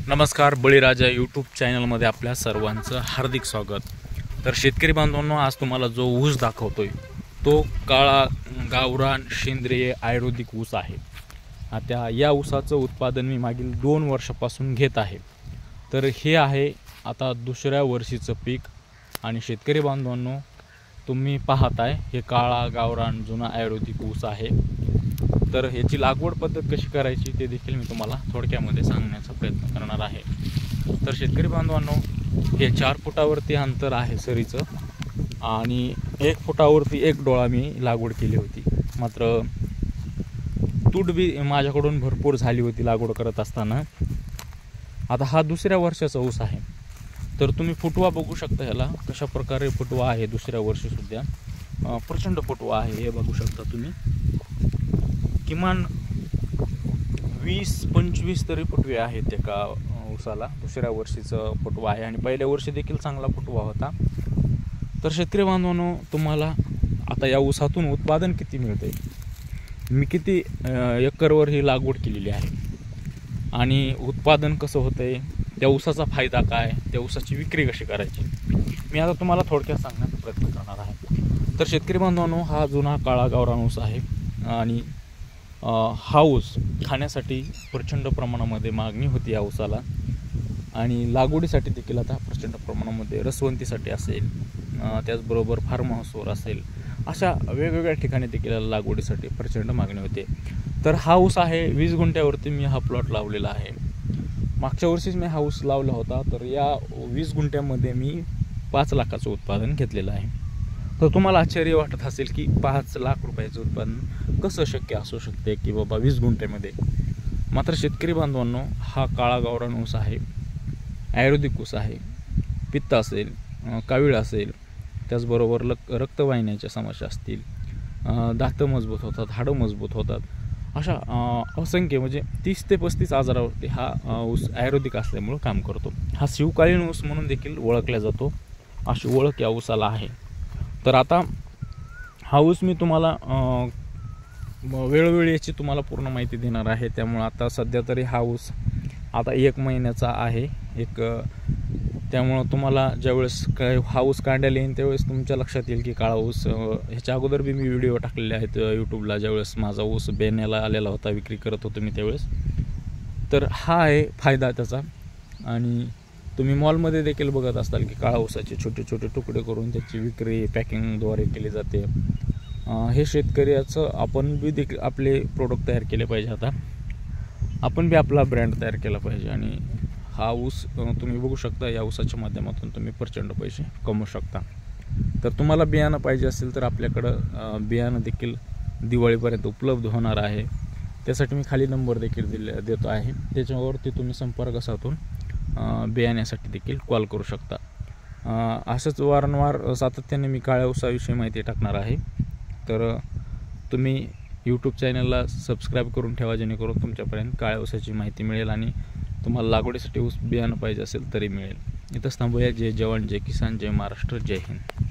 नमस्कार, बळीराजा यूट्यूब चॅनलमध्ये आपल्या सर्वांचं हार्दिक स्वागत। तर शेतकरी बांधवांनो, आज तुम्हाला जो ऊस दाखवतोय तो काळा गावरान सेंद्रिय आयुर्वेदिक ऊस आहे। आता या ऊसाचं उत्पादन मी मागील 2 वर्षापासून घेत आहे। तर हे आहे आता दुसऱ्या वर्षीचं पीक आणि शेतकरी बांधवांनो, तुम्ही पाहताय हे काळा गावरान जुना आयुर्वेदिक ऊस आहे। तर ह्याची लागवड पद्धत कशी करायची ते देखील मी तुम्हाला थोडक्यामध्ये सांगण्याचा प्रयत्न करणार आहे। तर शेतकरी बांधवांनो, हे 4 फुटावरती अंतर आहे सरीचं आणि 1 फुटावरती 1 डोळा मी लागवड केली होती। मात्र तूट बी माझ्याकडून भरपूर झाली होती लागवड करत असताना। आता हा दुसऱ्या वर्षाचा ऊस आहे। तर तुम्ही फुटवा बघू शकता, ह्याला कशा प्रकारे फुटवा आहे। दुसऱ्या वर्षी सुद्धा प्रचंड फुटवा आहे, हे बघू शकता तुम्ही। किमान 20-25 तरी फुटवे आहेत एका ऊसाला। दुसऱ्या वर्षीचं फुटवा आहे आणि पहिल्या वर्षी देखील चांगला फुटवा होता। तर शेतकरी बांधवांनो, तुम्हाला आता या ऊसातून उत्पादन किती मिळते, मी किती एकरवर ही लागवड केलेली आहे आणि उत्पादन कसं होतंय, त्या ऊसाचा फायदा काय, त्या ऊसाची विक्री कशी करायची, मी आता तुम्हाला थोडक्यात सांगण्याचा प्रयत्न करणार आहे। तर शेतकरी बांधवांनो, हा जुना काळा गावरान ऊस आहे आणि हा ऊस खाण्यासाठी प्रचंड प्रमाणामध्ये मागणी होती या ऊसाला आणि लागवडीसाठी देखील आता प्रचंड प्रमाणामध्ये रसवंतीसाठी असेल, त्याचबरोबर फार्म हाऊसवर असेल, अशा वेगवेगळ्या ठिकाणी देखील लागवडीसाठी प्रचंड मागणी होते। तर हा ऊस आहे 20 गुंठ्यावरती मी हा प्लॉट लावलेला आहे। मागच्या वर्षीच मी हा ऊस लावला होता। तर या 20 गुंठ्यामध्ये मी 5 लाखाचं उत्पादन घेतलेलं आहे। तर तुम्हाला आश्चर्य वाटत असेल की 5 लाख रुपयाचं उत्पादन कसं शक्य असू शकते की बाबा 20 गुंठ्यामध्ये। मात्र शेतकरी बांधवांनो, हा काळा गावरान ऊस आहे, आयुर्वेदिक ऊस आहे। पित्त असेल, कावीळ असेल, त्याचबरोबर रक्तवाहिन्याच्या समस्या असतील, दातं मजबूत होतात, हाडं मजबूत होतात, अशा असंख्य म्हणजे 30 ते 35 आजारावरती हा ऊस आयुर्वेदिक असल्यामुळं काम करतो। हा शिवकालीन ऊस म्हणून देखील ओळखला जातो, अशी ओळख या ऊसाला आहे। तर आता हा ऊस मी तुम्हाला वेळोवेळी याची तुम्हाला पूर्ण माहिती देणार आहे। त्यामुळे आता सध्या तरी हा ऊस आता 1 महिन्याचा आहे त्यामुळं तुम्हाला ज्यावेळेस काय हा ऊस काढायला येईल त्यावेळेस तुमच्या लक्षात येईल की काळा ऊस, ह्याच्या अगोदर बी मी व्हिडिओ टाकलेले आहेत यूट्यूबला, ज्यावेळेस माझा ऊस बेण्याला आलेला होता, विक्री करत होतो मी त्यावेळेस। तर हा आहे फायदा त्याचा। आणि तुम्ही मॉलमध्ये देखील बघत असाल की काळा ऊसाचे छोटे छोटे तुकडे करून त्याची विक्री पॅकिंगद्वारे केली जाते। हे शेतकऱ्याचं आपण बी देखील आपले प्रोडक्ट तयार केले पाहिजे। आता आपण बी आपला ब्रँड तयार केला पाहिजे आणि हा ऊस तुम्ही बघू शकता, या ऊसाच्या माध्यमातून तुम्ही प्रचंड पैसे कमवू शकता। तर तुम्हाला बियाणं पाहिजे असेल तर आपल्याकडं बियाणं देखील दिवाळीपर्यंत उपलब्ध होणार आहे। त्यासाठी मी खाली नंबर देखील देतो आहे, त्याच्यावरती तुम्ही संपर्क साधून बियाण्यासाठी देखील कॉल करू शकता। असंच वारंवार सातत्याने मी काळ्या ऊसाविषयी माहिती टाकणार आहे। तर तुम्ही यूट्यूब चॅनलला सबस्क्राईब करून ठेवा, जेणेकरून तुमच्यापर्यंत काळ्या ऊसाची माहिती मिळेल आणि तुम्हाला लागवडीसाठी ऊस बियाणं पाहिजे असेल तरी मिळेल। इथंच थांबूया। जय जवान, जय किसान, जय महाराष्ट्र, जय हिंद।